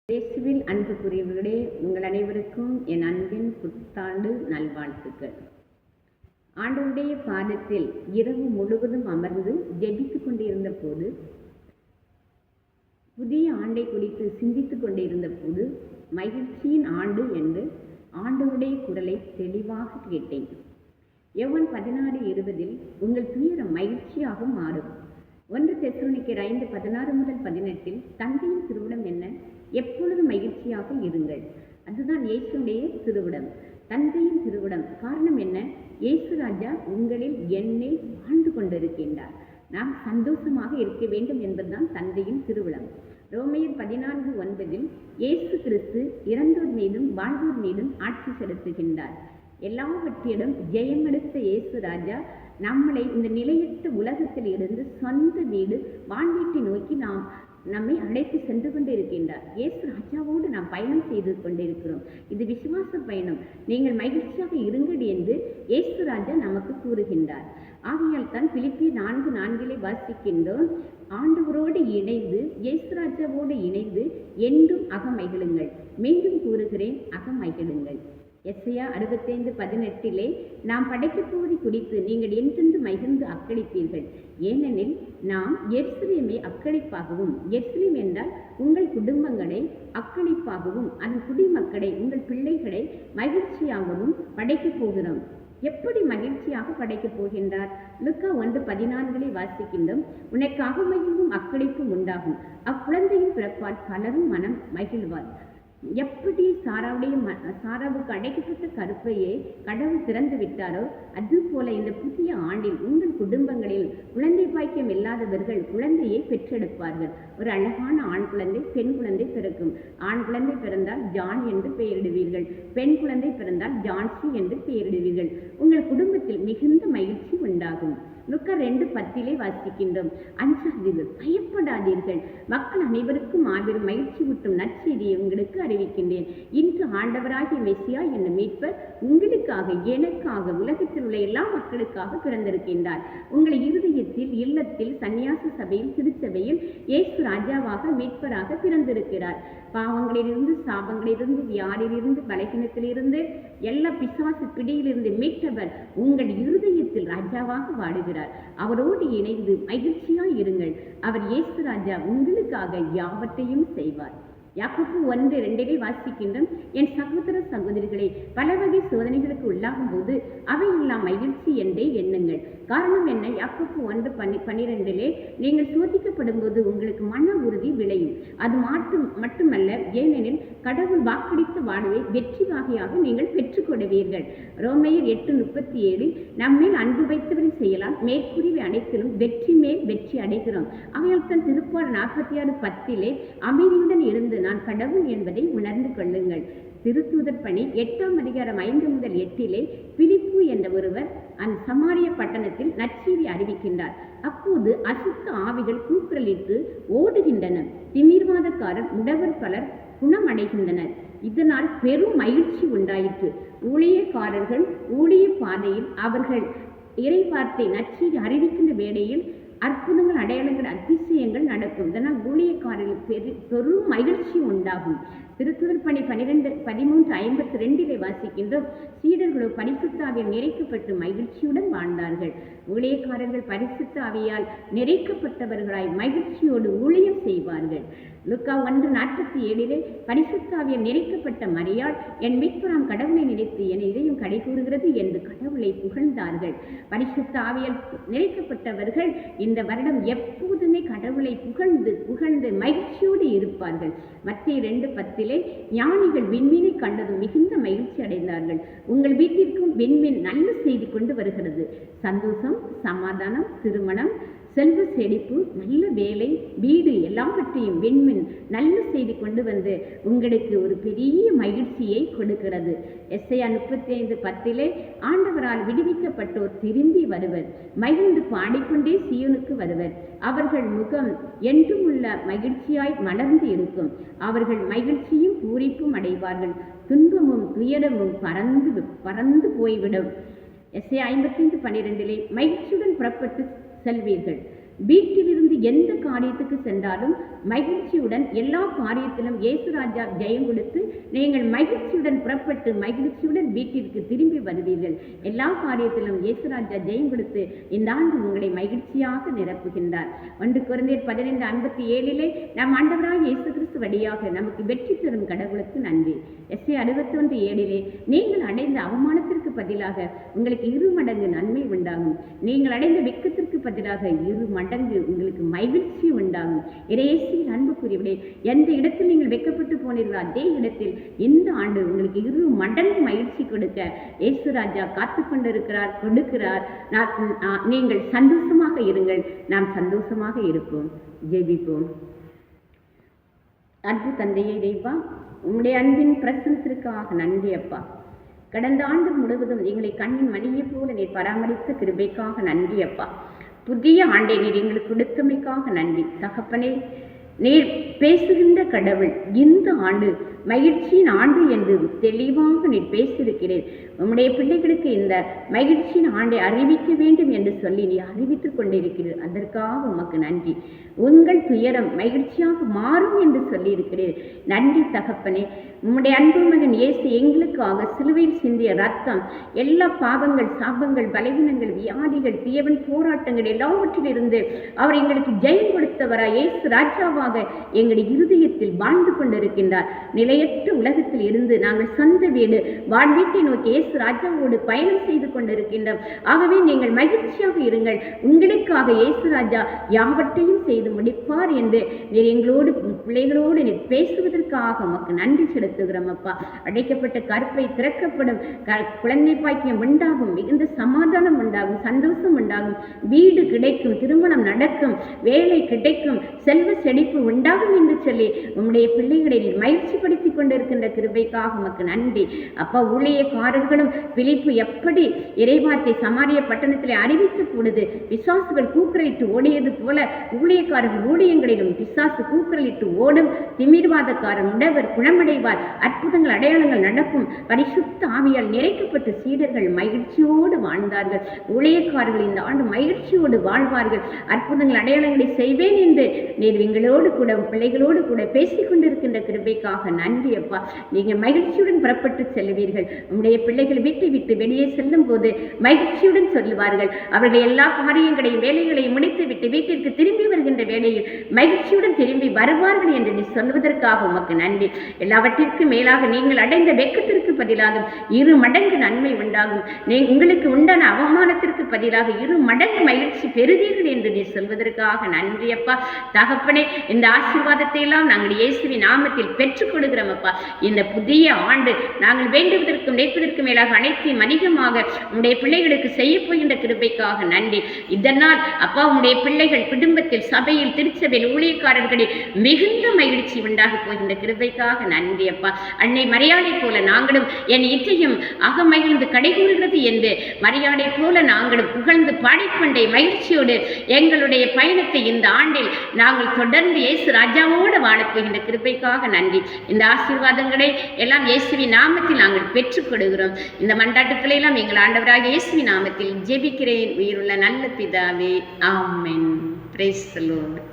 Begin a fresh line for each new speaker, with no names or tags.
இயேசுவில் அன்புக்குரியவர்களே, உங்கள் அனைவருக்கும் என் அன்பின் புத்தாண்டு நல்வாழ்த்துக்கள். ஆண்டவருடைய பாதத்தில் இரவு முழுவதும் அமர்ந்து ஜெபித்துக் கொண்டிருந்த போது, புதிய ஆண்டை குறித்து சிந்தித்துக் கொண்டிருந்த போது, மகிழ்ச்சியின் ஆண்டு என்று ஆண்டவருடைய குரலை தெளிவாக கேட்டேன். யோவான் 16:20 உங்கள் துயரம் மகிழ்ச்சியாக மாறும். 1 தெசலோனிக்கேயர் 5:16-18 தந்தையின் திருவிடம் என்ன? எப்பொழுதும் மகிழ்ச்சியாக இருங்கள். அதுதான் இயேசுடைய திருவிடம், தந்தையின் திருவிடம். காரணம் என்ன? இயேசு ராஜா உங்களில் என்னில் வாழ்ந்து கொண்டிருக்கின்றார். நாம் சந்தோஷமாக இருக்க வேண்டும் என்பதுதான் தந்தையின் திருவிடம். ரோமையர் 14:9 இயேசு கிறிஸ்து இறந்தோர் மீதும் வாழ்வோர் மீதும் ஆட்சி செலுத்துகின்றார். எல்லாவற்றிலும் ஜெயமெடுத்த இயேசு ராஜா நம்மளை இந்த நிலையற்ற உலகத்தில் இருந்து சொந்த வீடு வான்வீட்டை நோக்கி நம்மை அழைத்து சென்று கொண்டிருக்கின்றார். இயேசு ராஜாவோடு நாம் பயணம் செய்து கொண்டிருக்கிறோம். இது விசுவாச பயணம். நீங்கள் மகிழ்ச்சியாக இருங்கள் என்று இயேசு ராஜா நமக்கு கூறுகின்றார். ஆகையால் தான் பிலிப்பியர் 4:4 வாசிக்கின்றோம், ஆண்டவரோடு இணைந்து இயேசு ராஜாவோடு இணைந்து என்றும் அகமகிழுங்கள். மீண்டும் கூறுகிறேன், அகமகிழுங்கள். எஸ்ஐயா 65:18 நாம் படைக்கப் போவதை குறித்து நீங்கள் என்றென்று மகிழ்ந்து அக்களிப்பீர்கள். ஏனெனில் நாம் எருசலேமை அக்களிப்பாகவும், எருசலேம் என்றால் உங்கள் குடும்பங்களை அக்களிப்பாகவும், அதன் குடிமக்களை உங்கள் பிள்ளைகளை மகிழ்ச்சியாகவும் படைக்கப் போகிறோம். எப்படி மகிழ்ச்சியாக படைக்கப் போகின்றார்? லூக்கா 1:14 வாசிக்கின்றோம், உனக்கு அகமகிழ்வும் அக்களிப்பும் உண்டாகும், அக்குழந்தையின் பிறப்பால் பலரும் மனம் மகிழ்வார். எப்படி சாராவுக்கு அடைக்கப்பட்ட கருப்பையை கடவுள் திறந்து விட்டாரோ, அதுபோல இந்த புதிய ஆண்டில் உங்கள் குடும்பங்களில் குழந்தை பாக்கியம் இல்லாதவர்கள் குழந்தையை பெற்றெடுப்பார்கள். ஒரு அழகான ஆண் குழந்தை, பெண் குழந்தை பிறக்கும். ஆண் குழந்தை பிறந்தால் ஜான் என்று பெயரிடுவீர்கள், பெண் குழந்தை பிறந்தால் ஜான்சி என்று பெயரிடுவீர்கள். உங்கள் குடும்பத்தில் மிகுந்த மகிழ்ச்சி உண்டாகும். லூக்கா 2:10 வாசிக்கின்றோம், அஞ்சாதீர்கள், பயப்படாதீர்கள், மக்கள் அனைவருக்கும் மாபெரும் மகிழ்ச்சி ஊட்டும் நற்செய்தியை உங்களுக்கு அறிவிக்கின்றேன். இன்று ஆண்டவராகிய மெசியா என்னும் மீட்பர் உங்களுக்காக, எனக்காக, உலகத்தில் உள்ள எல்லா மக்களுக்காக பிறந்திருக்கின்றார். உங்கள் இருதயத்தில், இல்லத்தில், சன்னியாச சபையில், திருச்சபையில் இயேசு ராஜாவாக, மீட்பராக பிறந்திருக்கிறார். பாவங்களிலிருந்து, சாபங்களிலிருந்து, வியாதியிலிருந்து, பலகீனத்திலிருந்து, எல்லா பிசாசு பிடியிலிருந்து மீட்டவர் உங்கள் இருதயத்தில் ராஜாவாக வாடுகிறார். அவரோடு இணைந்து மகிழ்ச்சியாய் இருங்கள். அவர் இயேசு ராஜா உங்களுக்காக யாவற்றையும் செய்வார். யாக்கோபு 1:2 வாசிக்கின்றோம், என் சகோதர சகோதரிகளை பல வகை சோதனைகளுக்கு உள்ளாகும் போது அவையெல்லாம் மகிழ்ச்சி என்றே எண்ணுங்கள். காரணம் என்ன? யாக்கோபு 1:12 நீங்கள் சோதிக்கப்படும் போது உங்களுக்கு மன உறுதி விளையும். அது மட்டுமல்ல, ஏனெனில் கடவுள் வாக்களித்த வாழ்வை வெற்றி வகையாக நீங்கள் பெற்றுக்கொள்வீர்கள். ரோமையர் 8:37 நம்மேல் அன்பு வைத்தவரின் செயலால் மேற்கூறிய அனைத்திலும் வெற்றி மேல் வெற்றி அடைகிறோம். ஆகையால் தான் திருப்பாடல் 46:10 அமைதியுடன் இருந்து நான் கடவுள் என்பதை உணர்ந்து கொள்ளுங்கள். திருத்தூதர் பணி 8:5-8 பிலிப்பு என்ற ஒருவர் அந்த சமாரிய பட்டணத்தில் நற்செய்தி அறிவிக்கின்றார். அப்போது அசுத்த ஆவிகள் கூக்குரலிட்டு ஓடுகின்றன, திமிர்வாதக்காரர் முடவர் பலர் குணமடைகின்றனர். இதனால் பெரும் மகிழ்ச்சி உண்டாயிற்று. ஊழியக்காரர்கள் ஊழிய பாதையில் அவர்கள் இறைவார்த்தை நற்செய்தி அறிவிக்கின்ற வேளையில் அற்புதங்கள், அடையாளங்கள், அதிசயங்கள் நடக்கும். இதனால் ஊழியக்காரர்களுக்கு பெரும் மகிழ்ச்சி உண்டாகும். திருத்தூதர் பணி 13:52 வாசிக்கின்றோம், சீடர்களோ பரிசுத்த ஆவியால் நிறைக்கப்பட்டு மகிழ்ச்சியுடன் வாழ்ந்தார்கள். ஊழியக்காரர்கள் பரிசுத்த ஆவியால் நிறைக்கப்பட்டவர்களாய் மகிழ்ச்சியோடு ஊழியம் செய்வார்கள். லூக்கா 1:47 பரிசுத்த ஆவியால் நிறைக்கப்பட்ட மரியாள் என் மீட்பராம் கடவுளை நினைத்து என் இதயம் கடை கூறுகிறது என்று கடவுளை புகழ்ந்தார்கள். பரிசுத்த ஆவியால் நிறைக்கப்பட்டவர்கள் இந்த வருடம் எப்போதுமே கடவுளை புகழ்ந்து மகிழ்ச்சியோடு இருப்பார்கள். மத்தேயு 2:10 ஞானிகள் விண்மீனை கண்டதும் மிகுந்த மகிழ்ச்சி அடைந்தார்கள். உங்கள் வீட்டிற்கும் விண்மீன் நல்ல செய்தி கொண்டு வருகிறது. சந்தோஷம், சமாதானம், திருமணம், செல்வ செழிப்பு, நல்ல வேலை, வீடு எல்லாவற்றையும் விண்மீன் நல்ல செய்தி கொண்டு வந்து உங்களுக்கு ஒரு பெரிய மகிழ்ச்சியை கொடுக்கிறது. எஸ்ஐயா 35:10 ஆண்டவரால் விடுவிக்கப்பட்டோர் திரும்பி வருவர், மகிழ்ந்து பாடிக்கொண்டே சீயோனுக்கு வருவர். அவர்கள் முகம் என்றும் உள்ள மகிழ்ச்சியாய் மலர்ந்து இருக்கும். அவர்கள் மகிழ்ச்சியும் பூரிப்பும் அடைவார்கள். துன்பமும் துயரமும் பறந்து போய்விடும். எஸ்ஐயா 55:12 மகிழ்ச்சியுடன் புறப்பட்டு செல்வீர்கள். வீட்டிலிருந்து எந்த காரியத்துக்கு சென்றாலும் மகிழ்ச்சியுடன் எல்லா காரியத்திலும் இயேசு ராஜா ஜெயம் கொடுத்து நீங்கள் மகிழ்ச்சியுடன் புறப்பட்டு மகிழ்ச்சியுடன் வீட்டிற்கு திரும்பி வருவீர்கள். எல்லா காரியத்திலும் இயேசு ராஜா ஜெயம் கொடுத்து இந்த ஆண்டு உங்களை மகிழ்ச்சியாக நிரப்புகின்றார். 1 கொரிந்தியர் 15:57 நம் ஆண்டவராகிய இயேசு கிறிஸ்து வழியாக நமக்கு வெற்றி தரும் கடவுளுக்கு நன்றி. எஸ்ஐயா 61:7 நீங்கள் அடைந்த அவமானத்திற்கு பதிலாக உங்களுக்கு 2 மடங்கு நன்மை உண்டாகும். நீங்கள் அடைந்த வெட்கத்திற்கு பதிலாக 2 மடங்கு உங்களுக்கு மகிழ்ச்சி உண்டாகும். இயேசுவின் அன்புக்குரியவர்களே, எந்த இடத்தில் நீங்கள் வெட்கப்பட்டு போனீர்களோ அதே இடத்தில் இந்த ஆண்டு உங்களுக்கு 2 மடங்கு மகிழ்ச்சி கொடுக்க இயேசு ராஜா காத்து கொண்டிருக்கிறார், கொடுக்கிறார். நீங்கள் சந்தோஷமாக இருங்கள், நாம் சந்தோஷமாக இருப்போம். ஜெபிப்போம். அன்பு தந்தையே இறைவா, உம்முடைய அன்பின் பிரசனத்திற்காக நன்றி அப்பா. கடந்த ஆண்டு முழுவதும் எங்களை கண்ணின் மணியை போல நீர் பராமரித்த கிருபைக்காக நன்றி அப்பா. புதிய ஆண்டை நீர் எங்களுக்கு கொடுத்தமைக்காக நன்றி தகப்பனே. நீர் பேசுகின்ற கடவுள், இந்த ஆண்டு மகிழ்ச்சியின் ஆண்டு என்று தெளிவாக நீர் பேசியிருக்கிறேன். உம்முடைய பிள்ளைகளுக்கு இந்த மகிழ்ச்சியின் ஆண்டை அறிவிக்க வேண்டும் என்று சொல்லி நீ அறிவித்துக் கொண்டிருக்கிறீர். அதற்காக உமக்கு நன்றி. உங்கள் துயரம் மகிழ்ச்சியாக மாறும் என்று சொல்லியிருக்கிறீர். நன்றி தகப்பனே. உம்முடைய அன்பு மகன் இயேசு எங்களுக்காக சிலுவையில் சிந்திய ரத்தம் எல்லா பாவங்கள், சாபங்கள், பலவீனங்கள், வியாதிகள், தீயவன் போராட்டங்கள் எல்லாவற்றிலிருந்து அவர் எங்களுக்கு ஜெயம் கொடுத்தவராய் இயேசு ராஜாவாக எங்களுடைய இருதயத்தில் வாழ்ந்து கொண்டிருக்கின்றார். நிலையற்ற உலகத்தில் இருந்து நாங்கள் சொந்த வீடு வாழ்வீட்டை நோக்கி இயேசு ராஜாவோடு பயணம் செய்து கொண்டிருக்கின்றோம். ஆகவே நீங்கள் மகிழ்ச்சியாக இருங்கள். உங்களுக்காக இயேசு ராஜா யாவற்றையும் செய்து முடிப்பார் என்று நீர் எங்களோடு பிள்ளைகளோடு நீர் பேசுவதற்காக உமக்கு நன்றி செலுத்துகிறோம் அப்பா. அடைக்கப்பட்ட கற்பை திறக்கப்படும், குழந்தை பாக்கியம் உண்டாகும், மிகுந்த சமாதானம் உண்டாகும், சந்தோஷம் உண்டாகும், வீடு கிடைக்கும், திருமணம் நடக்கும், வேலை கிடைக்கும், செல்வ செழிப்பு உண்டாகும் என்று சொல்லி உம்முடைய பிள்ளைகளை நீர் மகிழ்ச்சிப்படுத்திக் கொண்டிருக்கின்ற கிருபைக்காக உமக்கு நன்றி அப்பா. ஊழியக்காரர்களும் பிலிப்பு எப்படி இறைவார்த்தை சமாரிய பட்டணத்திலே அறிவித்த பொழுது பிசாசுகள் கூக்குரலிட்டு ஓடியது போல ஊழியக்காரர்கள் ஊழியங்களிலும் பிசாசு கூக்குரலிட்டு ஓடும். திமிர்வாதக்காரர் முடவர் குணமடைவார், அற்புதங்கள் அடையாளங்கள் நடக்கும். பரிசுத்த ஆவியால் நிறைக்கப்பட்ட சீடர்கள் மகிழ்ச்சியோடு வாழ்ந்தார்கள். ஊழியக்காரர்கள் இந்த ஆண்டு மகிழ்ச்சியோடு வாழ்வார்கள். அற்புதங்கள் அடையாளங்களை செய்வேன் என்று நீர் எங்களோடு கூட பிள்ளைகளோடு கூட பேசிக் கொண்டிருக்கின்ற கிருபைக்காக நன்றி அப்பா. நீங்கள் மகிழ்ச்சியுடன் புறப்பட்டு செல்வீர்கள். உங்களுடைய பிள்ளைகள் வீட்டை விட்டு வெளியே செல்லும் போது மகிழ்ச்சியுடன் சொல்லுவார்கள். அவர்கள் எல்லா காரியங்களையும் வேலைகளையும் முடித்து விட்டு வீட்டிற்கு திரும்பி வருகின்ற வேளையில் மகிழ்ச்சியுடன் திரும்பி வருவார்கள் என்று நீ சொல்வதற்காக உமக்கு நன்றி. எல்லாவற்றிற்கும் மேலாக நீங்கள் அடைந்த வெட்கத்திற்கு பதிலாக 2 மடங்கு நன்மை உண்டாகும். உங்களுக்கு உண்டான அவமானத்திற்கு பதிலாக 2 மடங்கு மகிழ்ச்சி பெறுவீர்கள் என்று நீ சொல்வதற்காக நன்றி அப்பா. தகப்பனே, இந்த ஆசீர்வாதத்தை எல்லாம் நாங்கள் இயேசுவின் நாமத்தில் பெற்றுக் கொடுக்கிறோம் அப்பா. இந்த புதிய ஆண்டு நாங்கள் வேண்டுவதற்கும் நினைப்பதற்கும் மேலாக அனைத்தையும் அதிகமாக உங்களுடைய பிள்ளைகளுக்கு செய்ய போகின்ற கிருபைக்காக நன்றி. இதனால் அப்பா உங்களுடைய பிள்ளைகள் குடும்பத்தில், சபையில், திருச்சபையில், ஊழியக்காரர்களில் மிகுந்த மகிழ்ச்சி உண்டாக போகின்ற கிருபைக்காக நன்றி அப்பா. அன்னை மரியாதை போல நாங்களும் என் இச்சையும் அகமகிழ்ந்து கடைகூறுகிறது என்று மரியாதை போல நாங்களும் புகழ்ந்து பாடிக்கொண்டே மகிழ்ச்சியோடு எங்களுடைய பயணத்தை இந்த ஆண்டில் நாங்கள் தொடர்ந்து இயேசு ராஜாவோடு வாழப்போகின்ற கிருபைக்காக நன்றி. இந்த ஆசீர்வாதங்களை எல்லாம் இயேசுவின் நாமத்தில் நாங்கள் பெற்றுக் கொடுக்கிறோம். இந்த மன்றாட்டுக்களை எல்லாம் எங்கள் ஆண்டவராக இயேசுவின் நாமத்தில் ஜெபிக்கிறேன் உயிருள்ள நல்ல பிதாவே. ஆமென். Praise the Lord.